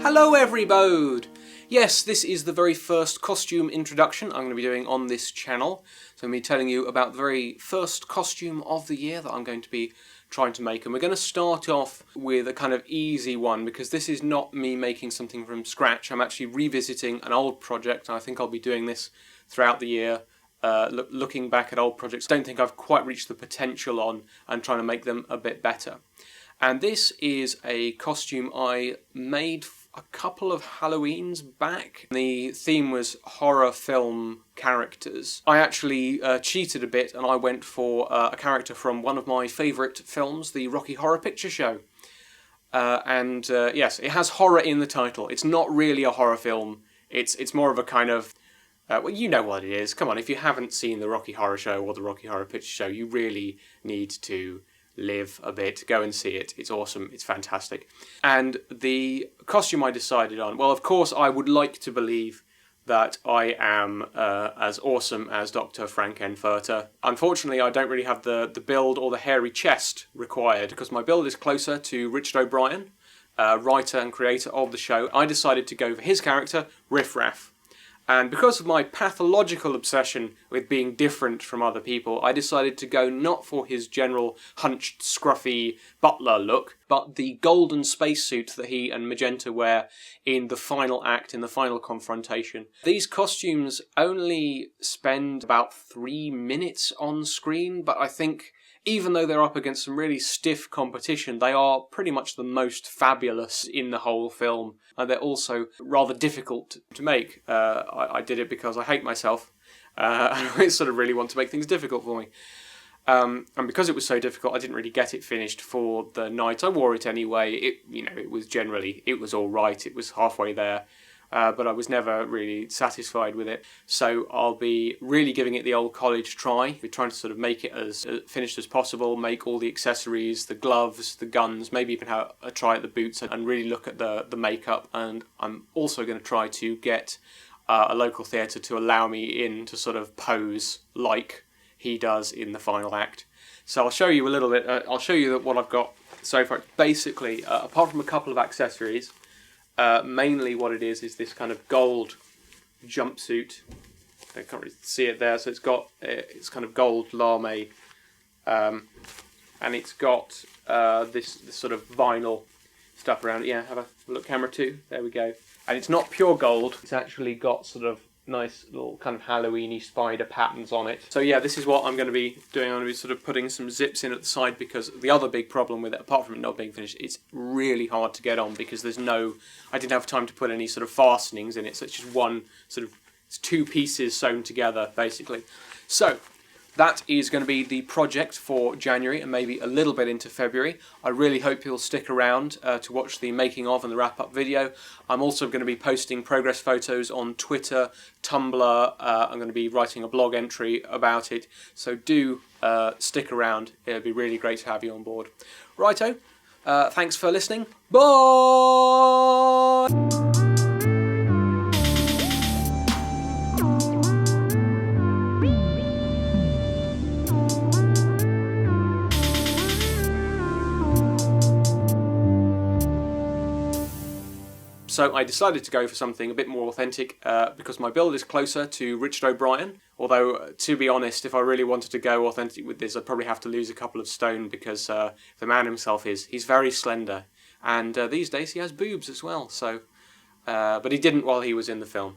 Hello everybody! Yes, this is the very first costume introduction I'm going to be doing on this channel. So I'm going to be telling you about the very first costume of the year that I'm going to be trying to make. And we're going to start off with a kind of easy one, because this is not me making something from scratch. I'm actually revisiting an old project, and I think I'll be doing this throughout the year. Looking back at old projects, don't think I've quite reached the potential on, and trying to make them a bit better. And this is a costume I made a couple of Halloweens back. The theme was horror film characters. I actually cheated a bit, and I went for a character from one of my favourite films, the Rocky Horror Picture Show. Yes, it has horror in the title. It's not really a horror film. It's more of a kind of... well, you know what it is. Come on, if you haven't seen the Rocky Horror Show or the Rocky Horror Picture Show, you really need to live a bit, go and see it. It's awesome, it's fantastic. And the costume I decided on, well, of course I would like to believe that I am as awesome as Dr. Frankenfurter. Unfortunately, I don't really have the build or the hairy chest required, because my build is closer to Richard O'Brien, writer and creator of the show. I decided to go for his character, Riff-Raff. And because of my pathological obsession with being different from other people, I decided to go not for his general hunched, scruffy butler look, but the golden spacesuit that he and Magenta wear in the final act, in the final confrontation. These costumes only spend about 3 minutes on screen, but I think even though they're up against some really stiff competition, they are pretty much the most fabulous in the whole film. And they're also rather difficult to make. I did it because I hate myself. And I sort of really want to make things difficult for me. And because it was so difficult, I didn't really get it finished for the night. I wore it anyway. It was all right. It was halfway there. But I was never really satisfied with it. So I'll be really giving it the old college try. We're trying to sort of make it as finished as possible, make all the accessories, the gloves, the guns, maybe even have a try at the boots, and really look at the makeup. And I'm also going to try to get a local theatre to allow me in to sort of pose like he does in the final act. So I'll show you a little bit. I'll show you what I've got so far. Basically, apart from a couple of accessories, mainly what it is this kind of gold jumpsuit. I can't really see it there, so it's kind of gold lame, and it's got this sort of vinyl stuff around it. Yeah, have a look, camera 2. There we go. And it's not pure gold. It's actually got sort of nice little kind of Halloween-y spider patterns on it. So yeah, this is what I'm going to be doing. I'm going to be sort of putting some zips in at the side, because the other big problem with it, apart from it not being finished, it's really hard to get on, because I didn't have time to put any sort of fastenings in it, so it's just one sort of, it's 2 pieces sewn together, basically. So that is going to be the project for January, and maybe a little bit into February. I really hope you'll stick around to watch the making of and the wrap-up video. I'm also going to be posting progress photos on Twitter, Tumblr. I'm going to be writing a blog entry about it, so do stick around. It'll be really great to have you on board. Righto, thanks for listening. Bye! So I decided to go for something a bit more authentic because my build is closer to Richard O'Brien. Although, to be honest, if I really wanted to go authentic with this, I'd probably have to lose a couple of stone, because the man himself he's very slender. And these days he has boobs as well. So, but he didn't while he was in the film.